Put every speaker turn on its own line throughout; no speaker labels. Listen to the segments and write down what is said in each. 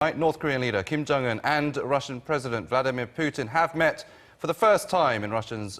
North Korean leader Kim Jong-un and Russian President Vladimir Putin have met for the first time in Russia's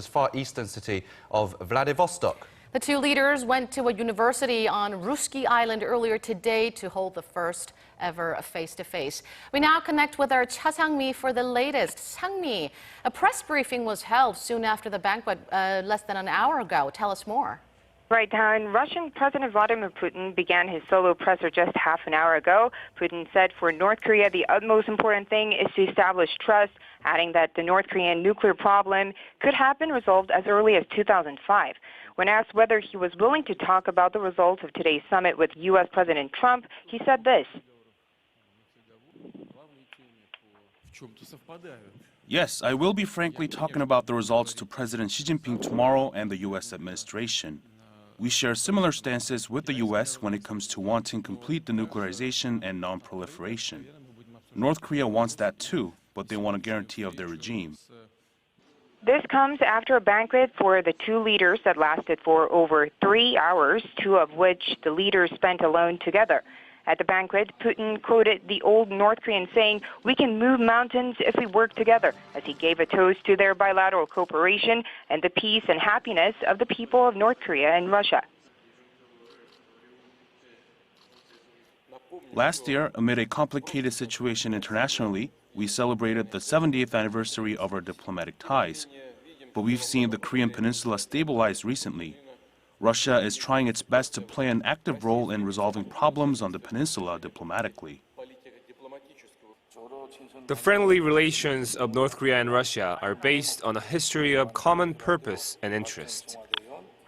far eastern city of Vladivostok.
The two leaders went to a university on Russky Island earlier today to hold the first ever face-to-face. We now connect with our Cha Sang-mi for the latest. Sang-mi, a press briefing was held soon after the banquet less than an hour ago. Tell us more.
Right, Daeun. Russian President Vladimir Putin began his solo presser just half an hour ago. Putin said for North Korea, the utmost important thing is to establish trust, adding that the North Korean nuclear problem could have been resolved as early as 2005. When asked whether he was willing to talk about the results of today's summit with U.S. President Trump, he said this.
Yes, I will be frankly talking about the results to President Xi Jinping tomorrow and the U.S. administration. We share similar stances with the U.S. when it comes to wanting complete denuclearization and non-proliferation. North Korea wants that too, but they want a guarantee of their regime.
This comes after a banquet for the two leaders that lasted for over 3 hours, 2 of which the leaders spent alone together. At the banquet, Putin quoted the old North Korean saying, "We can move mountains if we work together," as he gave a toast to their bilateral cooperation and the peace and happiness of the people of North Korea and Russia.
Last year, amid a complicated situation internationally, we celebrated the 70th anniversary of our diplomatic ties. But we've seen the Korean peninsula stabilize recently. Russia is trying its best to play an active role in resolving problems on the peninsula diplomatically.
The friendly relations of North Korea and Russia are based on a history of common purpose and interest.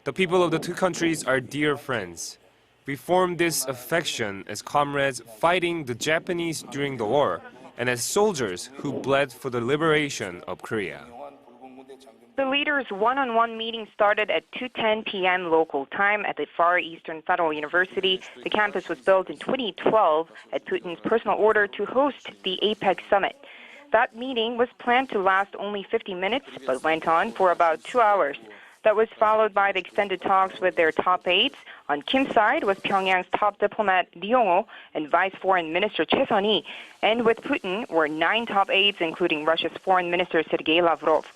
The people of the two countries are dear friends. We formed this affection as comrades fighting the Japanese during the war and as soldiers who bled for the liberation of Korea.
The leaders' one-on-one meeting started at 2:10 p.m. local time at the Far Eastern Federal University. The campus was built in 2012 at Putin's personal order to host the APEC summit. That meeting was planned to last only 50 minutes, but went on for about 2 hours. That was followed by the extended talks with their top aides. On Kim's side was Pyongyang's top diplomat Jong-un and Vice Foreign Minister Choi Sun-hee. And with Putin were 9 top aides, including Russia's Foreign Minister Sergei Lavrov.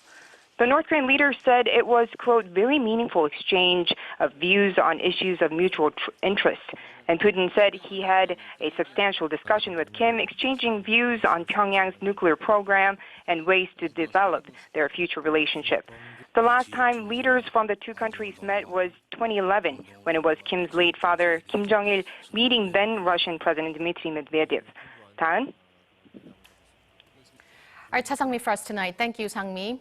The North Korean leader said it was, quote, very meaningful exchange of views on issues of mutual interest. And Putin said he had a substantial discussion with Kim, exchanging views on Pyongyang's nuclear program and ways to develop their future relationship. The last time leaders from the two countries met was 2011, when it was Kim's late father, Kim Jong-il, meeting then Russian President Dmitry Medvedev. Daeun?
All right, Cha Sang-mi for us tonight. Thank you, Sang-mi.